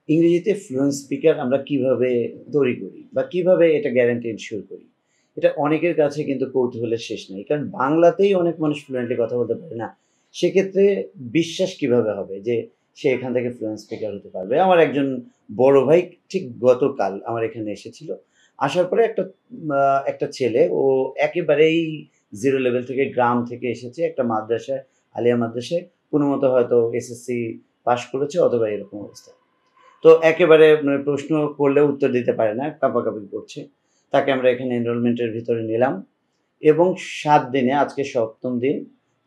ইংরেজিতে fluent speaker আমরা কিভাবে তৈরি করি বা কিভাবে এটা গ্যারান্টি এনশিওর করি? এটা অনেকের কাছে কিন্তু কৌতূহলের শেষ নাই। কারণ বাংলাতেই অনেক মানুষ ফ্লুয়েন্টলি কথা বলতে পারে না। সেক্ষেত্রে বিশ্বাস কিভাবে হবে যে সে এখান থেকে ফ্লুয়েন্ট স্পিকার হতে পারবে? আমার একজন বড় ভাই ঠিক গতকাল আমার এখানে এসেছিল। আসার পরে একটা ছেলে ও একেবারেই 0 লেভেল থেকে গ্রাম থেকে এসেছে একটা মাদ্রাসায়, আলিয়া মাদ্রাসায়। কোনমতে হয়তো এসএসসি পাস করেছে অথবা এরকম অবস্থা। তো একেবারে মানে প্রশ্ন করলেও উত্তর দিতে পারে না, কাঁপাকাঁপি করছে। তাকে আমরা এখানে এনরোলমেন্টের ভিতরে নিলাম এবং ৭ দিনে আজকে ৭ম দিন,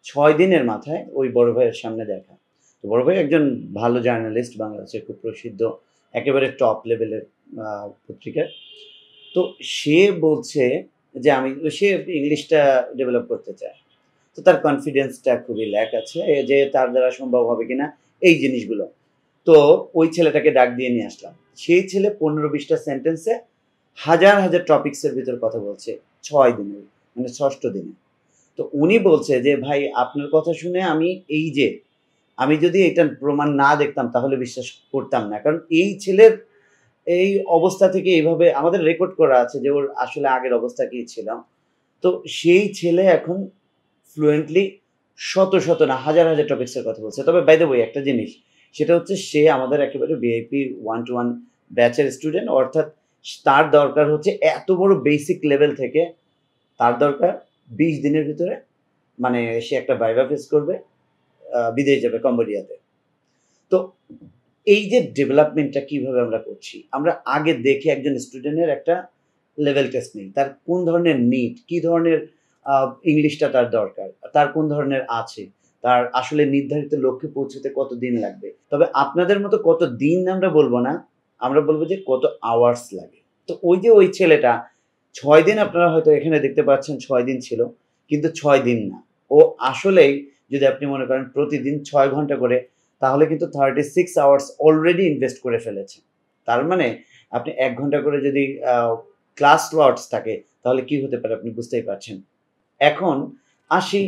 ৬ দিনের মাথায় ওই বড় ভাইয়ের সামনে দেখা। তো বড় ভাই একজন ভালো জার্নালিস্ট, বাংলাদেশের খুব প্রসিদ্ধ একেবারে টপ লেভেলের পত্রিকা। তো সে বলছে যে সে ইংলিশটা ডেভেলপ করতে চায়। তো তার কনফিডেন্সটা খুবই ল্যাক আছে যে তার দ্বারা সম্ভব হবে কিনা এই জিনিসগুলো। তো ওই ছেলেটাকে ডাক দিয়ে নিয়ে আসলাম। সেই ছেলে ১৫-২০টা সেন্টেন্সে হাজার, হাজার টপিকসের ভিতর কথা বলছে ৬ দিনে, মানে ৬ষ্ঠ দিনে। তো উনি বলছে যে, "ভাই আপনার কথা শুনে আমি যদি এটার প্রমাণ না দেখতাম তাহলে বিশ্বাস করতাম না।" কারণ এই ছেলের এই অবস্থা থেকে এইভাবে আমাদের রেকর্ড করা আছে যে ওর আসলে আগের অবস্থা কি ছিল। তো সেই ছেলে এখন ফ্লুয়েন্টলি শত, শত না হাজার, হাজার টপিকসের কথা বলছে। তবে বাই দ্য ওয়ে একটা জিনিস, সেটা হচ্ছে সে আমাদের একেবারে ভিআইপি 1 to 1 ব্যাচের স্টুডেন্ট। অর্থাৎ তার দরকার হচ্ছে এত বড় বেসিক লেভেল থেকে তার দরকার ২০ দিনের ভিতরে মানে সে একটা ভাইভা ফেস করবে, বিদেশ যাবে কম্বোডিয়াতে। তো এই যে ডেভেলপমেন্টটা কিভাবে আমরা করছি? আমরা আগে দেখে একজন স্টুডেন্টের একটা লেভেল টেস্ট নেই। তার কোন ধরনের নিড, কি ধরনের আ ইংলিশটা তার দরকার, তার কোন ধরনের আছে, তার আসলে নির্ধারিত লক্ষ্যে পৌঁছতে কতদিন লাগবে। তবে আপনাদের মতো কত দিন আমরা বলব না, আমরা বলব যে কত আওয়ার্স লাগে। তো ওই যে ওই ছেলেটা ৬ দিন আপনারা হয়তো এখানে দেখতে পাচ্ছেন ৬ দিন ছিল, কিন্তু ৬ দিন না। ও আসলেই যদি আপনি মনে করেন প্রতিদিন ৬ ঘন্টা করে তাহলে কিন্তু 36 আওয়ার্স অলরেডি ইনভেস্ট করে ফেলেছে। তার মানে আপনি ১ ঘন্টা করে যদি ক্লাস স্লটস থাকে তাহলে কি হতে পারে আপনি বুঝতেই পারছেন। এখন আসি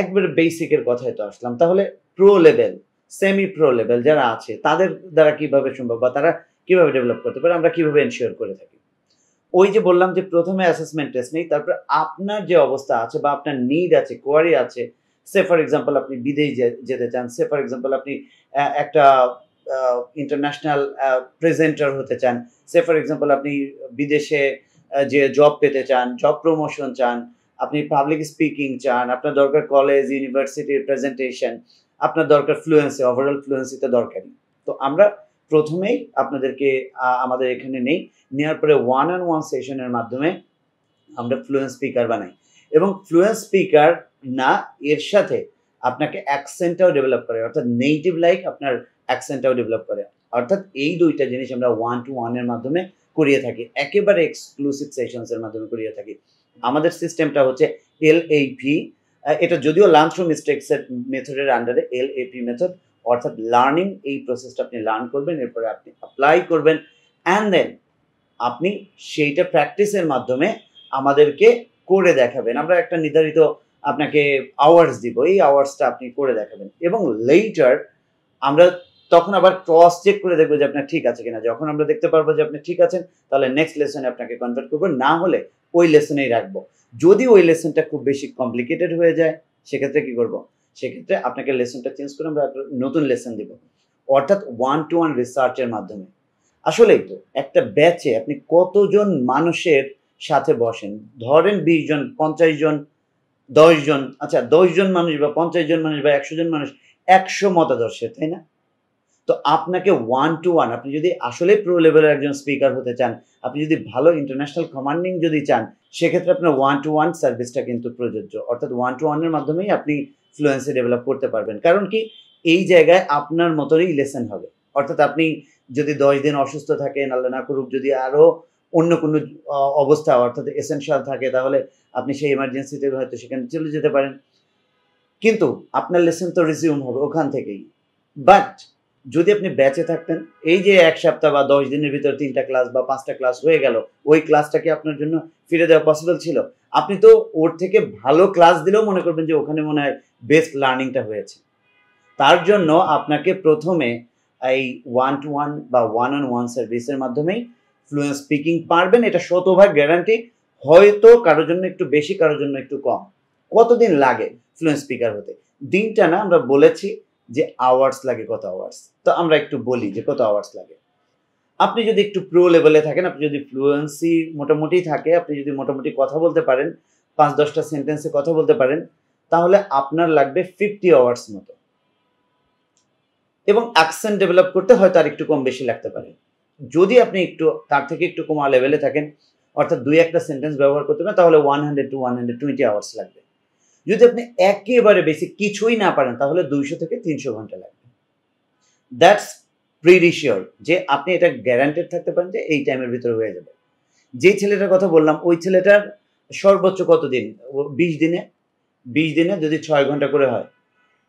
একবারে বেসিক এর কথায় তো আসলাম। তাহলে pro level, semi pro level যারা আছে তাদের দ্বারা কিভাবে সম্ভব বা তারা কিভাবে ডেভেলপ করতে পারে? আমরা কিভাবে এনশিওর করে থাকি? ওই যে বললাম যে ১ম এ অ্যাসেসমেন্ট টেস্ট নেই। তারপরে আপনার যে অবস্থা আছে বা আপনার নিড আছে, কোয়ারি আছে। সে ফর এক্সাম্পল আপনি বিদেশ যেতে চান। সে ফর এক্সাম্পল আপনি একটা আ ইন্টারন্যাশনাল প্রেজেন্টার হতে চান। সে ফর এক্সাম্পল আপনি বিদেশে যেয়ে জব পেতে চান, জব প্রমোশন চান, আপনি পাবলিক স্পিকিং চান, আপনার দরকার কলেজ, ইউনিভার্সিটির প্রেজেন্টেশন, আপনার দরকার ফ্লুয়েন্সি, ওভারঅল ফ্লুয়েন্সি তো দরকারই। তো আমরা ১ম এই আপনাদেরকে আমাদের এখানে নেওয়ার পরে ওয়ান অন ওয়ান সেশনের মাধ্যমে আমরা ফ্লুয়েন্ট স্পিকার বানাই এবং ফ্লুয়েন্ট স্পিকার না এর সাথে আপনাকে অ্যাকসেন্টটাও ডেভেলপ করে, অর্থাৎ নেটিভ লাইক আপনার অ্যাকসেন্টটাও ডেভেলপ করে। অর্থাৎ এই ২ টা জিনিস আমরা 1 to 1 এর মাধ্যমে করিয়ে থাকি। একেবারে এক্সক্লুসিভ সেশনস এর মাধ্যমে করিয়ে থাকি। আমাদের সিস্টেমটা হচ্ছে এলএপি। এটা যদিও লার্ন থ্রু মিস্টেকস এর মেথডের আন্ডারে এলএপি মেথড, অর্থাৎ লার্নিং এই প্রসেসটা আপনি লার্ন করবেন, এরপরে আপনি এপ্লাই করবেন অ্যান্ড দেন আপনি সেইটা প্র্যাকটিসের মাধ্যমে আমাদেরকে করে দেখাবেন। আমরা একটা নির্ধারিত আপনাকে আওয়ার্স দিব। এই আওয়ার্সটা আপনি করে দেখাবেন এবং লেটার আমরা তখন আবার ক্রস চেক করে দেখব যে আপনার ঠিক আছে কিনা। যখন আমরা দেখতে পারবো যে আপনি ঠিক আছেন, তাহলে নেক্সট লেসনে আপনাকে কনভার্ট করব। না হলে ওই লেসনেই রাখবো। যদি ওই লেসনটা খুব বেশি কমপ্লিকেটেড হয়ে যায়, সেক্ষেত্রে কি করব? সেক্ষেত্রে আপনাকে লেসনটা চেঞ্জ করে আমরা একটা নতুন লেসন দিব। অর্থাৎ 1 to 1 রিসার্চ এর মাধ্যমে। আসলেই তো একটা ব্যাচে আপনি কতজন মানুষের সাথে বসেন? ধরেন ২০ জন, ৫০ জন, ১০ জন, আচ্ছা ১০ জন মানুষ বা ৫০ জন মানুষ বা ১০০ জন মানুষ, ১০০ মতাদর্শের, তাই না? তো আপনাকে 1 to 1 আপনি যদি আসলেই প্রো লেভেলের একজন স্পিকার হতে চান, আপনি যদি ভালো ইন্টারন্যাশনাল কমান্ডিং যদি চান, সেক্ষেত্রে আপনার 1 to 1 সার্ভিসটা কিন্তু প্রযোজ্য। অর্থাৎ 1 to 1 এর মাধ্যমেই আপনি ফ্লুয়েন্সি ডেভেলপ করতে পারবেন। কারণ কি? এই জায়গায় আপনার মতনই লেসন হবে। অর্থাৎ আপনি যদি ১০ দিন অসুস্থ থাকেন, আল্লাহ না করুক যদি আরো অন্য কোনো অবস্থা অর্থাৎ এসেনশিয়াল থাকে তাহলে আপনি সেই এমার্জেন্সিতে হয়তো সেখানে চলে যেতে পারেন। কিন্তু আপনার লেসন তো রিজিউম হবে ওখান থেকেই। বাট যদি আপনি ব্যাচে থাকতেন, এই যে ১ সপ্তাহ বা ১০ দিনের ভিতর ৩ টা ক্লাস বা ৫ টা ক্লাস হয়ে গেল, ওই ক্লাসটা কি আপনার জন্য ফিরে দেওয়া পসিবল ছিল? আপনি তো ওর থেকে ভালো ক্লাস দিলেও মনে করবেন যে ওখানে মনে হয় বেস্ট লার্নিংটা হয়েছে। তার জন্য আপনাকে ১ম এ এই ওয়ান টু ওয়ান বা ওয়ান অন ওয়ান সার্ভিসের মাধ্যমেই ফ্লুয়েন্ট স্পিকিং পারবেন, এটা শতভাগ গ্যারান্টি। হয়তো কারোর জন্য একটু বেশি, কারোর জন্য একটু কম। কতদিন লাগে ফ্লুয়েন্ট স্পিকার হতে? দিনটা না, আমরা বলেছি যে আওয়ার্স লাগে, কত আওয়ার্স। তো আমরা একটু বলি যে কত আওয়ার্স লাগে। আপনি যদি একটু প্রো লেভেলে থাকেন, আপনি যদি ফ্লুয়েন্সি মোটামুটি থাকে, আপনি যদি মোটামুটি কথা বলতে পারেন, ৫-১০টা সেন্টেন্সে কথা বলতে পারেন, তাহলে আপনার লাগবে 50 আওয়ার্স মতো। এবং অ্যাকসেন্ট ডেভেলপ করতে হয়তো আর একটু কম বেশি লাগতে পারে। যদি আপনি একটু তার থেকে একটু কমা লেভেলে থাকেন, অর্থাৎ ২-১টা সেন্টেন্স ব্যবহার করতে পারেন, তাহলে 100 to 120 আওয়ার্স লাগবে। যদি আপনি একেবারে বেসিক কিছুই না পারেন, তাহলে ২০০ থেকে ৩০০ ঘন্টা লাগবে। দ্যাটস প্রিটি শিওর যে আপনি এটা গ্যারান্টেড থাকতে পারেন যে এই টাইমের ভিতরে হয়ে যাবে। যে ছেলেটার কথা বললাম, ওই ছেলেটার সর্বোচ্চ কতদিন? ২০ দিনে, ২০ দিনে যদি ৬ ঘন্টা করে হয়,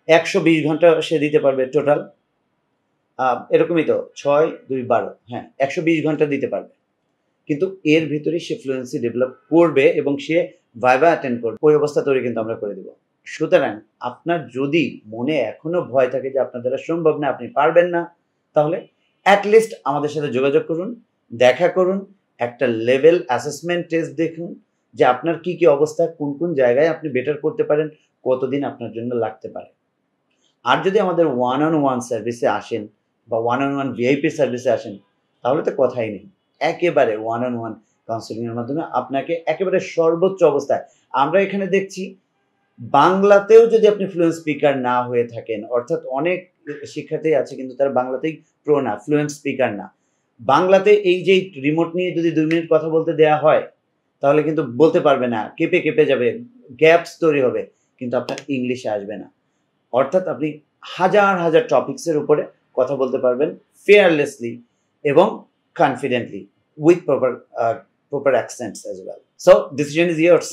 ১২০ ঘন্টা সে দিতে পারবে টোটাল। এরকমই তো, ৬, ২, ১২, হ্যাঁ, ১২০ ঘন্টা দিতে পারবে। কিন্তু এর ভিতরেই সে ফ্লুয়েন্সি ডেভেলপ করবে এবং সে ভাইভা অ্যাটেন্ড করবে। ওই অবস্থা তৈরি কিন্তু আমরা করে দিব। সুতরাং আপনার যদি মনে এখনো ভয় থাকে যে আপনার দ্বারা সম্ভব না, আপনি পারবেন না, তাহলে অ্যাট লিস্ট আমাদের সাথে যোগাযোগ করুন, দেখা করুন, একটা লেভেল অ্যাসেসমেন্ট টেস্ট দেখুন যে আপনার কি, কি অবস্থা, কোন, কোন জায়গায় আপনি বেটার করতে পারেন, কতদিন আপনার জন্য লাগতে পারে। আর যদি আমাদের ওয়ান অন ওয়ান সার্ভিসে আসেন বা ওয়ান অন ওয়ান ভিআইপি সার্ভিসে আসেন, তাহলে তো কথাই নেই। একেবারে ওয়ান অন ওয়ান কাউন্সেলিংয়ের মাধ্যমে আপনাকে একেবারে সর্বোচ্চ অবস্থায়, আমরা এখানে দেখছি বাংলাতেও যদি আপনি ফ্লুয়েন্ট স্পিকার না হয়ে থাকেন, অর্থাৎ অনেক শিক্ষার্থী আছে কিন্তু তারা বাংলাতেই প্রো না, ফ্লুয়েন্ট স্পিকার না। বাংলাতে এই যে রিমোট নিয়ে যদি ২ মিনিট কথা বলতে দেয়া হয়, তাহলে কিন্তু বলতে পারবে না, কেঁপে, কেঁপে যাবে, গ্যাপস তৈরি হবে, কিন্তু আপনার ইংলিশে আসবে না। অর্থাৎ আপনি হাজার, হাজার টপিকসের উপরে কথা বলতে পারবেন ফেয়ারলেসলি এবং confidently with proper accents as well. So decision is years.